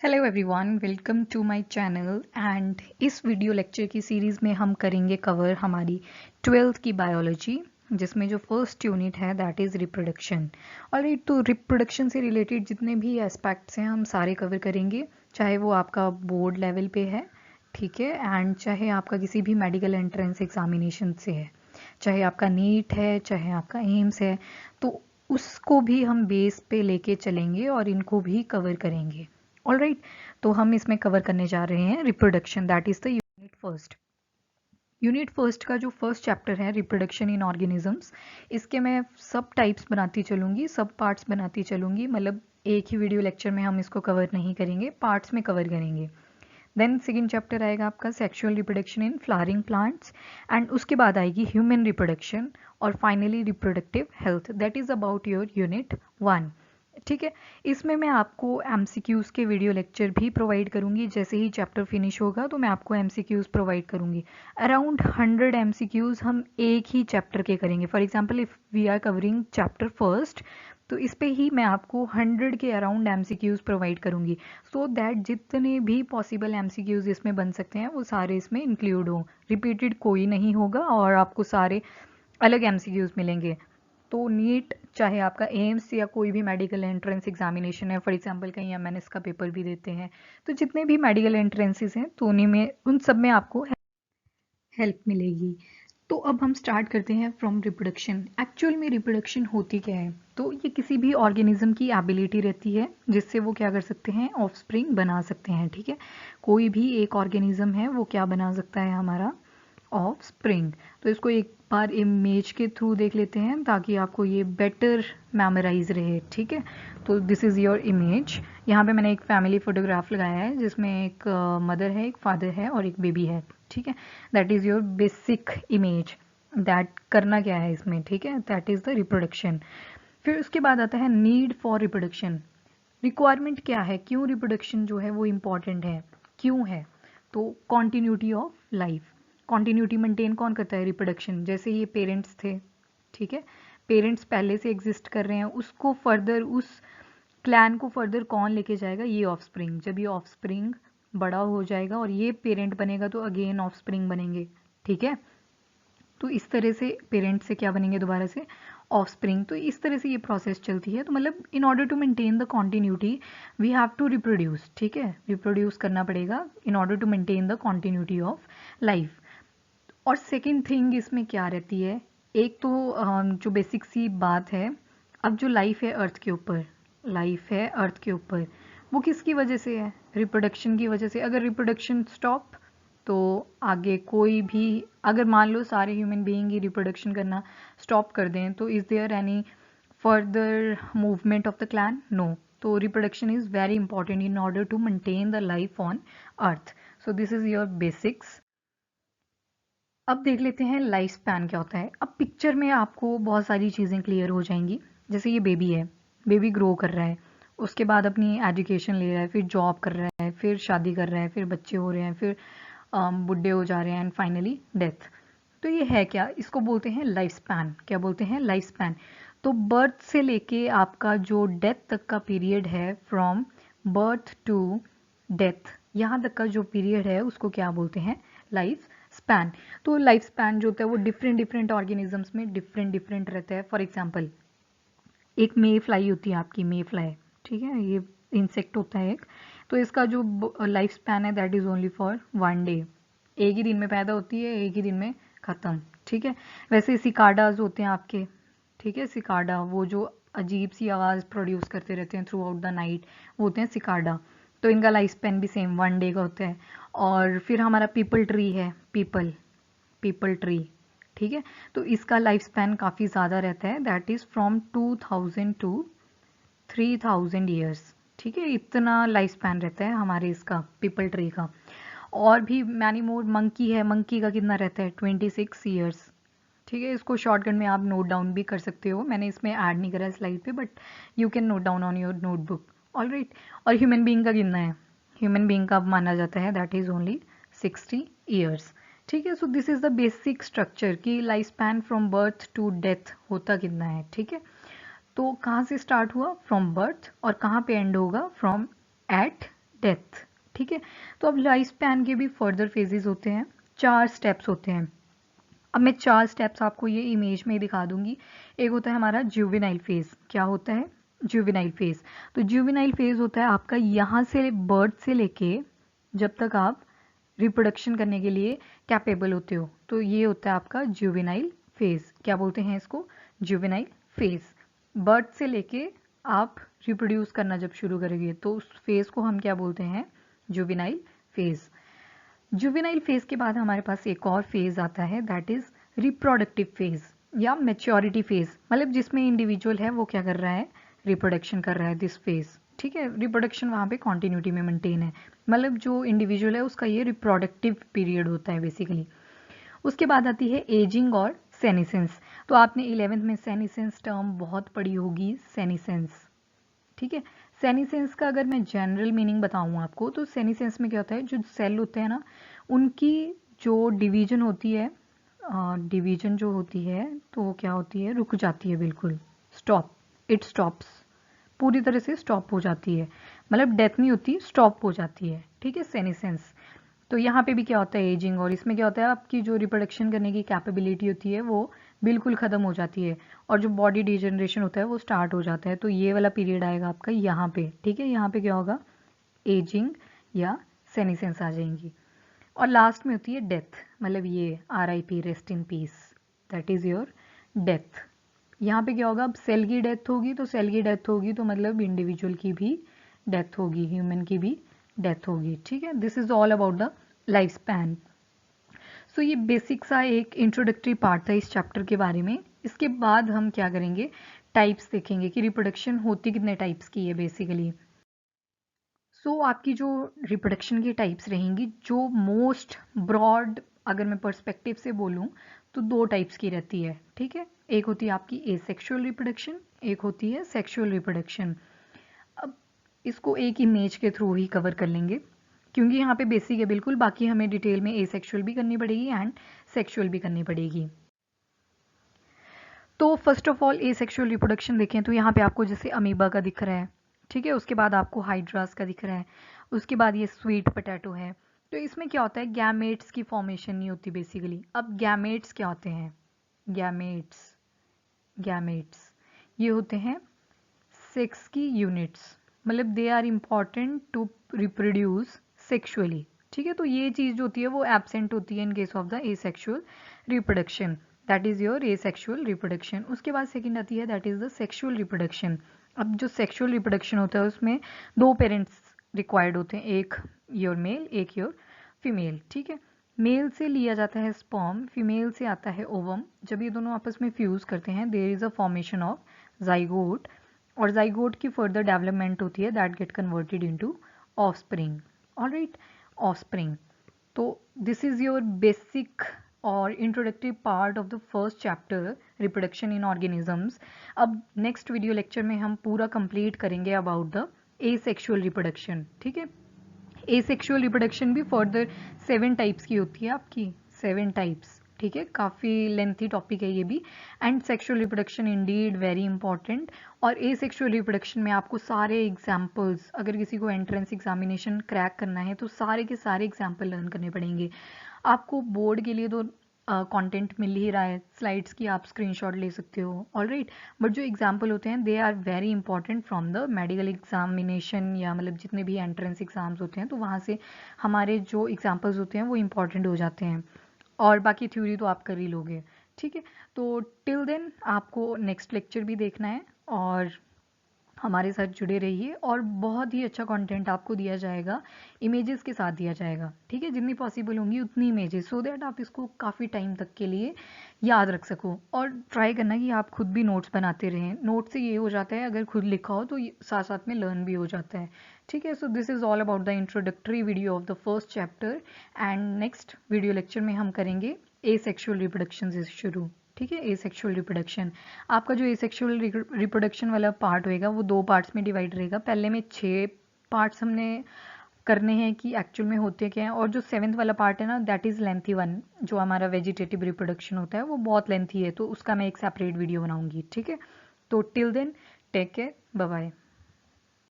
Hello everyone, welcome to my channel. And इस video lecture की series में हम करेंगे कवर हमारी 12th की बायोलॉजी, जिसमें जो फर्स्ट यूनिट है दैट इज़ रिप्रोडक्शन। ऑलराइट, तो रिप्रोडक्शन से रिलेटेड जितने भी एस्पेक्ट्स हैं हम सारे कवर करेंगे, चाहे वो आपका बोर्ड लेवल पे है, ठीक है, एंड चाहे आपका किसी भी मेडिकल एंट्रेंस एग्जामिनेशन से है, चाहे आपका नीट है, चाहे आपका एम्स है, तो उसको भी हम बेस पे लेके चलेंगे और इनको भी कवर करेंगे। ऑलराइट, तो हम इसमें कवर करने जा रहे हैं reproduction, that is the unit first. Unit first का जो फर्स्ट चैप्टर है रिप्रोडक्शन इन ऑर्गेनिजम्स, इसके मैं सब टाइप्स बनाती चलूँगी, सब पार्ट्स बनाती चलूँगी, मतलब एक ही वीडियो लेक्चर में हम इसको कवर नहीं करेंगे, पार्ट्स में कवर करेंगे। देन सेकेंड चैप्टर आएगा आपका sexual reproduction in flowering plants, and उसके बाद आएगी ह्यूमन रिप्रोडक्शन, और finally reproductive health, that is about your unit 1। ठीक है, इसमें मैं आपको एमसीक्यूज़ के वीडियो लेक्चर भी प्रोवाइड करूंगी। जैसे ही चैप्टर फिनिश होगा तो मैं आपको एमसीक्यूज़ प्रोवाइड करूंगी। अराउंड 100 एमसीक्यूज़ हम एक ही चैप्टर के करेंगे। For example if we are covering chapter first, तो इस पे ही मैं आपको 100 के अराउंड एमसीक्यूज़ प्रोवाइड करूंगी, सो दैट जितने भी पॉसिबल एमसीक्यूज़ इसमें बन सकते हैं वो सारे इसमें इंक्लूड हों। रिपीटेड कोई नहीं होगा और आपको सारे अलग एमसीक्यूज़ मिलेंगे। तो नीट चाहे आपका एम्स या कोई भी मेडिकल एंट्रेंस एग्जामिनेशन है, फॉर एग्जांपल कहीं एमएनएस का पेपर भी देते हैं, तो जितने भी मेडिकल एंट्रेंसेस हैं तो उन्हीं में उन सब में आपको हेल्प मिलेगी। तो अब हम स्टार्ट करते हैं फ्रॉम रिप्रोडक्शन। एक्चुअल में रिप्रोडक्शन होती क्या है? तो ये किसी भी ऑर्गेनिज्म की एबिलिटी रहती है जिससे वो क्या कर सकते हैं, ऑफस्प्रिंग बना सकते हैं। ठीक है, कोई भी एक ऑर्गेनिज्म है वो क्या बना सकता है, हमारा ऑफ स्प्रिंग। तो इसको एक बार इमेज के थ्रू देख लेते हैं ताकि आपको ये बेटर मेमोराइज रहे। ठीक है, तो दिस इज़ योर इमेज। यहाँ पे मैंने एक फैमिली फोटोग्राफ लगाया है जिसमें एक मदर है, एक फादर है और एक बेबी है। ठीक है, that is your basic image. That करना क्या है इसमें, ठीक है, दैट इज़ द रिप्रोडक्शन। फिर उसके बाद आता है नीड फॉर रिप्रोडक्शन। रिक्वायरमेंट क्या है, क्यों रिप्रोडक्शन जो है वो इम्पॉर्टेंट है, क्यों है? तो continuity of life. Continuity maintain कौन करता है, रिप्रोडक्शन। जैसे ये पेरेंट्स थे, ठीक है, पेरेंट्स पहले से एग्जिस्ट कर रहे हैं, उसको फर्दर उस क्लैन को फर्दर कौन लेके जाएगा, ये ऑफस्प्रिंग। जब ये ऑफस्प्रिंग बड़ा हो जाएगा और ये पेरेंट बनेगा तो अगेन ऑफस्प्रिंग बनेंगे। ठीक है, तो इस तरह से पेरेंट से क्या बनेंगे, दोबारा से ऑफस्प्रिंग। तो इस तरह से ये प्रोसेस चलती है। तो मतलब in order to maintain the continuity we have to reproduce. ठीक है, रिप्रोड्यूस करना पड़ेगा in order to maintain the continuity of life. और सेकेंड थिंग इसमें क्या रहती है, एक तो जो बेसिक सी बात है, अब जो लाइफ है अर्थ के ऊपर, लाइफ है अर्थ के ऊपर, वो किसकी वजह से है, रिप्रोडक्शन की वजह से। अगर रिप्रोडक्शन स्टॉप, तो आगे कोई भी, अगर मान लो सारे ह्यूमन बीइंग ही रिप्रोडक्शन करना स्टॉप कर दें, तो is there any further movement of the clan? No. तो reproduction is very important in order to maintain the life on earth. So this is your basics. अब देख लेते हैं लाइफ स्पैन क्या होता है। अब पिक्चर में आपको बहुत सारी चीज़ें क्लियर हो जाएंगी। जैसे ये बेबी है, बेबी ग्रो कर रहा है, उसके बाद अपनी एजुकेशन ले रहा है, फिर जॉब कर रहा है, फिर शादी कर रहा है, फिर बच्चे हो रहे हैं, फिर बुढ़े हो जा रहे हैं, एंड फाइनली डेथ। तो ये है क्या, इसको बोलते हैं लाइफ स्पैन। क्या बोलते हैं, लाइफ स्पैन। तो बर्थ से लेके आपका जो डेथ तक का पीरियड है, फ्रॉम बर्थ टू डेथ, यहाँ तक का जो पीरियड है उसको क्या बोलते हैं, लाइफ स्पैन। तो लाइफ स्पैन जो होता है वो डिफरेंट डिफरेंट ऑर्गेनिजम्स में डिफरेंट डिफरेंट रहता है। फॉर एग्जांपल एक मे फ्लाई होती है आपकी, मे फ्लाई, ठीक है, ये इंसेक्ट होता है एक। तो इसका जो लाइफ स्पैन है that is only for 1 day. एक ही दिन में पैदा होती है, एक ही दिन में ख़त्म। ठीक है, वैसे सिकाडाज होते हैं आपके, ठीक है, सिकाडा, वो जो अजीब सी आवाज़ प्रोड्यूस करते रहते हैं थ्रू आउट द नाइट, वो होते हैं सिकाडा। तो इनका लाइफ स्पैन भी सेम 1 डे का होता है। और फिर हमारा पीपल ट्री है, पीपल, पीपल ट्री, ठीक है, तो इसका लाइफ स्पैन काफ़ी ज़्यादा रहता है, that is from 2000 to 3000 years. ठीक है, इतना लाइफ स्पैन रहता है हमारे इसका, पीपल ट्री का। और भी मैनी मोर, मंकी है, मंकी का कितना रहता है, 26 ईयर्स। ठीक है, इसको शॉर्टकट में आप नोट डाउन भी कर सकते हो, मैंने इसमें ऐड नहीं करा है स्लाइड पे, but you can note down on your notebook. All right, और ह्यूमन बीइंग का कितना है, ह्यूमन बीइंग का माना जाता है दैट इज़ ओनली 60 ईयर्स। ठीक है, so this is the basic structure कि life span from birth to death होता कितना है। ठीक है, तो कहाँ से स्टार्ट हुआ, फ्रॉम बर्थ, और कहाँ पे एंड होगा, फ्रॉम एट डेथ। ठीक है, तो अब लाइफ स्पैन के भी फर्दर फेजेस होते हैं, 4 स्टेप्स होते हैं। अब मैं 4 स्टेप्स आपको ये इमेज में दिखा दूंगी। एक होता है हमारा जुवेनाइल फेज। क्या होता है? Juvenile phase. तो जुवेनाइल फेज होता है आपका यहाँ से बर्थ से लेके जब तक आप रिप्रोडक्शन करने के लिए कैपेबल होते हो, तो ये होता है आपका जुवेनाइल फेज। क्या बोलते हैं इसको? Juvenile phase. बर्थ से लेके आप रिप्रोड्यूस करना जब शुरू करेंगे तो उस फेज को हम क्या बोलते हैं? Juvenile phase. जुवेनाइल फेज के बाद हमारे पास एक और फेज आता है, दैट इज रिप्रोडक्टिव फेज या मैच्योरिटी फेज, मतलब जिसमें इंडिविजुअल है वो क्या कर रहा है? रिप्रोडक्शन कर रहा है, दिस फेज। ठीक है, रिप्रोडक्शन वहाँ पे कॉन्टिन्यूटी में मेंटेन है, मतलब जो इंडिविजुअल है उसका ये रिप्रोडक्टिव पीरियड होता है बेसिकली। उसके बाद आती है एजिंग और सेनिसेंस। तो आपने 11th में सेनिसेंस टर्म बहुत पढ़ी होगी, सेनिसेंस। ठीक है, सेनिसेंस का अगर मैं जनरल मीनिंग बताऊं आपको, तो सेनिसेंस में क्या होता है, जो सेल होते हैं ना, उनकी जो डिवीजन होती है, डिवीजन जो होती है तो वो क्या होती है? रुक जाती है, बिल्कुल स्टॉप, इट स्टॉप्स, पूरी तरह से स्टॉप हो जाती है, मतलब डेथ नहीं होती, स्टॉप हो जाती है। ठीक है, सेनिसेंस। तो यहाँ पे भी क्या होता है? एजिंग। और इसमें क्या होता है? आपकी जो रिप्रोडक्शन करने की कैपेबिलिटी होती है वो बिल्कुल ख़त्म हो जाती है, और जो बॉडी डिजनरेशन होता है वो स्टार्ट हो जाता है। तो ये वाला पीरियड आएगा आपका यहाँ पे। ठीक है, यहाँ पे क्या होगा? एजिंग या सेनिसेंस आ जाएंगी। और लास्ट में होती है डेथ, मतलब ये RIP, rest in peace, that is your death. यहाँ पे क्या होगा? अब सेल की डेथ होगी, तो सेल की डेथ होगी तो मतलब इंडिविजुअल की भी डेथ होगी, ह्यूमन की भी डेथ होगी। ठीक है, this is all about the life span. So ये बेसिक सा एक इंट्रोडक्टरी पार्ट था इस चैप्टर के बारे में। इसके बाद हम क्या करेंगे? टाइप्स देखेंगे कि रिप्रोडक्शन होती कितने टाइप्स की है बेसिकली। सो आपकी जो रिप्रोडक्शन की टाइप्स रहेंगी, जो मोस्ट ब्रॉड अगर मैं पर्सपेक्टिव से बोलूँ तो 2 टाइप्स की रहती है। ठीक है, एक होती है आपकी एसेक्सुअल रिप्रोडक्शन, एक होती है सेक्सुअल रिप्रोडक्शन। अब इसको एक इमेज के थ्रू ही कवर कर लेंगे क्योंकि यहाँ पे बेसिक है बिल्कुल, बाकी हमें डिटेल में एसेक्सुअल भी करनी पड़ेगी एंड सेक्सुअल भी करनी पड़ेगी। तो first of all asexual reproduction देखें तो यहाँ पे आपको जैसे अमीबा का दिख रहा है। ठीक है, उसके बाद आपको हाइड्रास का दिख रहा है, उसके बाद ये स्वीट पोटैटो है। तो इसमें क्या होता है? गैमेट्स की फॉर्मेशन नहीं होती बेसिकली। अब गैमेट्स क्या होते हैं? गैमेट्स, गैमेट्स ये होते हैं सेक्स की यूनिट्स, मतलब they are important to reproduce sexually. ठीक है, तो ये चीज़ जो होती है वो एब्सेंट होती है in case of the asexual reproduction, that is your asexual reproduction. उसके बाद सेकंड आती है that is the sexual reproduction. अब जो सेक्सुअल रिप्रोडक्शन होता है उसमें 2 पेरेंट्स रिक्वायर्ड होते हैं, एक योर मेल, एक योर फीमेल। ठीक है, मेल से लिया जाता है स्पर्म, फीमेल से आता है ओवम। जब ये दोनों आपस में फ्यूज करते हैं there is a formation of zygote, और जाइगोट की फर्दर डेवलपमेंट होती है that get converted into offspring. Alright, offspring. तो दिस इज योर बेसिक और introductory part of the first chapter, reproduction in organisms. अब नेक्स्ट वीडियो लेक्चर में हम पूरा कंप्लीट करेंगे अबाउट द एसेक्सुअल रिप्रोडक्शन। ठीक है, एसेक्सुअल रिप्रोडक्शन भी फर्दर 7 टाइप्स की होती है आपकी, 7 टाइप्स। ठीक है, काफ़ी लेंथी टॉपिक है ये भी। And sexual reproduction Indeed very important. और एसेक्सुअल रिप्रोडक्शन में आपको सारे एग्जाम्पल्स, अगर किसी को एंट्रेंस एग्जामिनेशन क्रैक करना है तो सारे के सारे एग्जाम्पल लर्न करने पड़ेंगे आपको। बोर्ड के लिए तो कंटेंट मिल ही रहा है, स्लाइड्स की आप स्क्रीनशॉट ले सकते हो, ऑलराइट। बट जो एग्जाम्पल होते हैं they are very important from the medical examination, या मतलब जितने भी एंट्रेंस एग्जाम्स होते हैं तो वहाँ से हमारे जो एग्जाम्पल्स होते हैं वो इंपॉर्टेंट हो जाते हैं, और बाकी थ्योरी तो आप कर ही लोगे। ठीक है, तो टिल देन आपको नेक्स्ट लेक्चर भी देखना है और हमारे साथ जुड़े रहिए, और बहुत ही अच्छा कंटेंट आपको दिया जाएगा, इमेजेस के साथ दिया जाएगा। ठीक है, जितनी पॉसिबल होंगी उतनी इमेजेस, सो दैट आप इसको काफ़ी टाइम तक के लिए याद रख सको। और ट्राई करना कि आप खुद भी नोट्स बनाते रहें, नोट से ये हो जाता है अगर खुद लिखा हो तो साथ साथ में लर्न भी हो जाता है। ठीक है, so this is all about the introductory video of the first chapter, and next video lecture में हम करेंगे एसेक्सुअल रिप्रोडक्शन से शुरू। ठीक है, एसेक्सुअल रिप्रोडक्शन। आपका जो एसेक्सुअल रिप्रोडक्शन वाला पार्ट होएगा वो 2 पार्ट्स में डिवाइड रहेगा। पहले में 6 पार्ट्स हमने करने हैं कि एक्चुअल में होते क्या हैं, और जो 7th वाला पार्ट है ना दैट इज़ लेंथी वन, जो हमारा वेजिटेटिव रिप्रोडक्शन होता है वो बहुत लेंथी है, तो उसका मैं एक सेपरेट वीडियो बनाऊंगी। ठीक है, तो till then take care, bye bye.